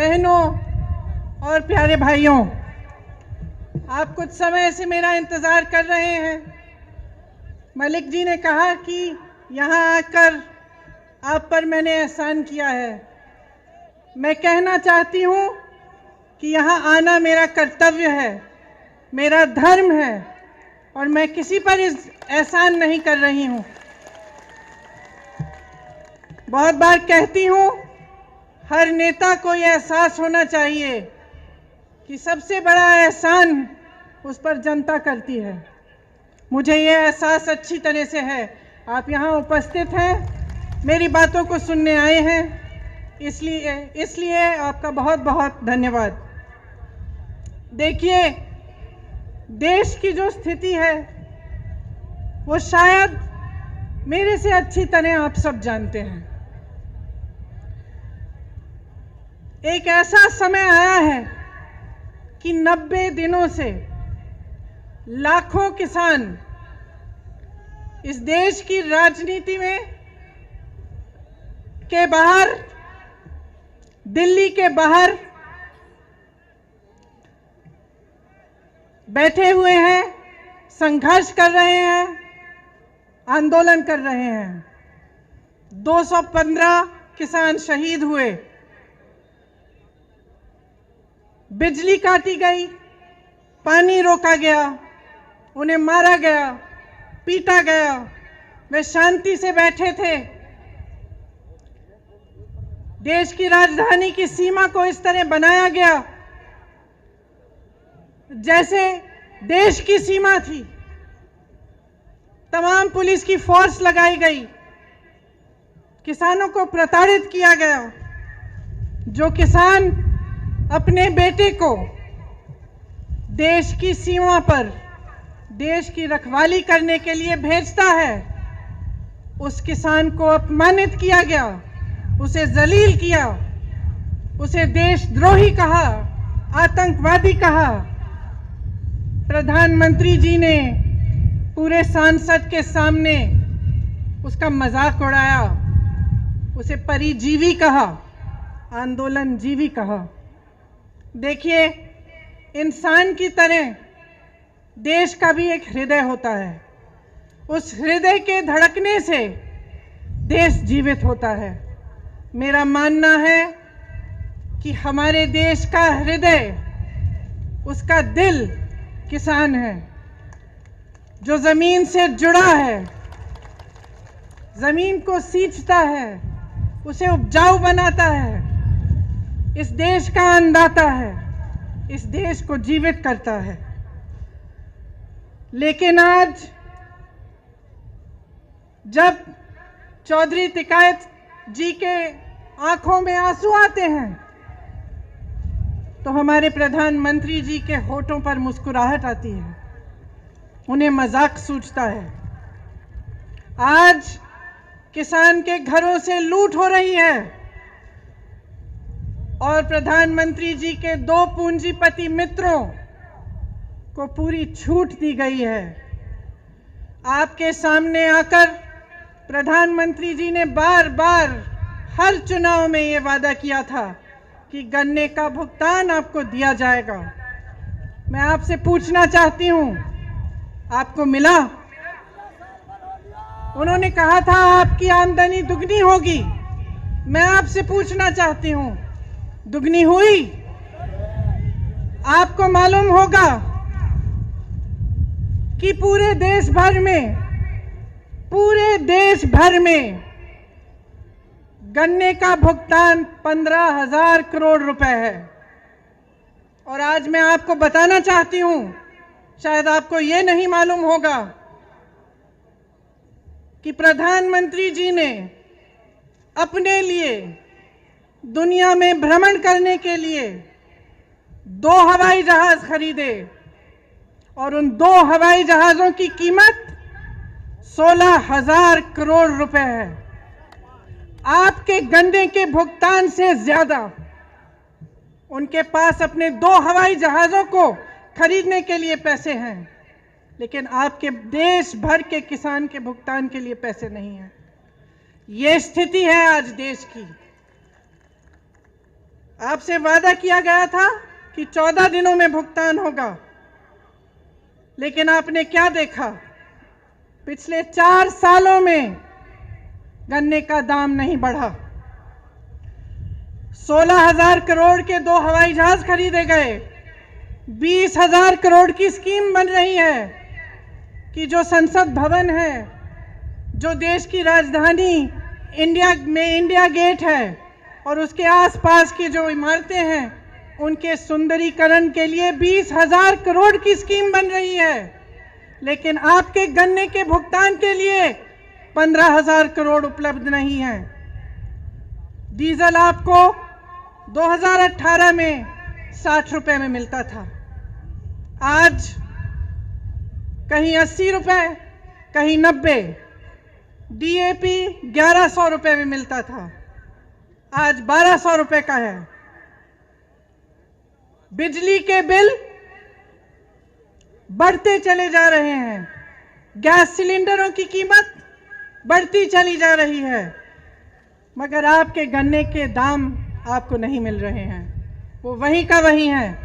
बहनों और प्यारे भाइयों, आप कुछ समय से मेरा इंतज़ार कर रहे हैं। मलिक जी ने कहा कि यहाँ आकर आप पर मैंने एहसान किया है। मैं कहना चाहती हूँ कि यहाँ आना मेरा कर्तव्य है, मेरा धर्म है और मैं किसी पर इस एहसान नहीं कर रही हूँ। बहुत बार कहती हूँ, हर नेता को यह एहसास होना चाहिए कि सबसे बड़ा एहसान उस पर जनता करती है। मुझे यह एहसास अच्छी तरह से है। आप यहाँ उपस्थित हैं, मेरी बातों को सुनने आए हैं, इसलिए आपका बहुत बहुत धन्यवाद। देखिए, देश की जो स्थिति है वो शायद मेरे से अच्छी तरह आप सब जानते हैं। एक ऐसा समय आया है कि 90 दिनों से लाखों किसान इस देश की राजनीति में के बाहर, दिल्ली के बाहर बैठे हुए हैं, संघर्ष कर रहे हैं, आंदोलन कर रहे हैं। 215 किसान शहीद हुए, बिजली काटी गई, पानी रोका गया, उन्हें मारा गया, पीटा गया। वे शांति से बैठे थे। देश की राजधानी की सीमा को इस तरह बनाया गया जैसे देश की सीमा थी। तमाम पुलिस की फोर्स लगाई गई, किसानों को प्रताड़ित किया गया। जो किसान अपने बेटे को देश की सीमा पर देश की रखवाली करने के लिए भेजता है, उस किसान को अपमानित किया गया, उसे जलील किया, उसे देशद्रोही कहा, आतंकवादी कहा। प्रधानमंत्री जी ने पूरे संसद के सामने उसका मजाक उड़ाया, उसे परिजीवी कहा, आंदोलनजीवी कहा। देखिए, इंसान की तरह देश का भी एक हृदय होता है। उस हृदय के धड़कने से देश जीवित होता है। मेरा मानना है कि हमारे देश का हृदय, उसका दिल किसान है, जो जमीन से जुड़ा है, जमीन को सींचता है, उसे उपजाऊ बनाता है, इस देश का अन्नदाता है, इस देश को जीवित करता है। लेकिन आज जब चौधरी तिकायत जी के आंखों में आंसू आते हैं तो हमारे प्रधानमंत्री जी के होठों पर मुस्कुराहट आती है, उन्हें मजाक सूझता है। आज किसान के घरों से लूट हो रही है और प्रधानमंत्री जी के 2 पूंजीपति मित्रों को पूरी छूट दी गई है। आपके सामने आकर प्रधानमंत्री जी ने बार बार हर चुनाव में ये वादा किया था कि गन्ने का भुगतान आपको दिया जाएगा। मैं आपसे पूछना चाहती हूं, आपको मिला? उन्होंने कहा था आपकी आमदनी दुगनी होगी। मैं आपसे पूछना चाहती हूं, दुगनी हुई? आपको मालूम होगा कि पूरे देश भर में गन्ने का भुगतान 15,000 करोड़ रुपए है। और आज मैं आपको बताना चाहती हूं, शायद आपको यह नहीं मालूम होगा कि प्रधानमंत्री जी ने अपने लिए दुनिया में भ्रमण करने के लिए 2 हवाई जहाज खरीदे और उन 2 हवाई जहाजों की कीमत 16,000 करोड़ रुपए है। आपके गन्ने के भुगतान से ज्यादा उनके पास अपने 2 हवाई जहाजों को खरीदने के लिए पैसे हैं, लेकिन आपके देश भर के किसान के भुगतान के लिए पैसे नहीं हैं। ये स्थिति है आज देश की। आपसे वादा किया गया था कि 14 दिनों में भुगतान होगा, लेकिन आपने क्या देखा? पिछले 4 सालों में गन्ने का दाम नहीं बढ़ा। 16,000 करोड़ के 2 हवाई जहाज खरीदे गए। 20,000 करोड़ की स्कीम बन रही है कि जो संसद भवन है, जो देश की राजधानी इंडिया में इंडिया गेट है और उसके आसपास की जो इमारतें हैं, उनके सुंदरीकरण के लिए 20,000 करोड़ की स्कीम बन रही है। लेकिन आपके गन्ने के भुगतान के लिए 15,000 करोड़ उपलब्ध नहीं है। डीजल आपको 2018 में 60 रुपए में मिलता था, आज कहीं 80 रुपए, कहीं 90। डीएपी 1100 रुपए में मिलता था, आज 1200 रुपए का है। बिजली के बिल बढ़ते चले जा रहे हैं, गैस सिलेंडरों की कीमत बढ़ती चली जा रही है, मगर आपके गन्ने के दाम आपको नहीं मिल रहे हैं, वो वहीं का वहीं है।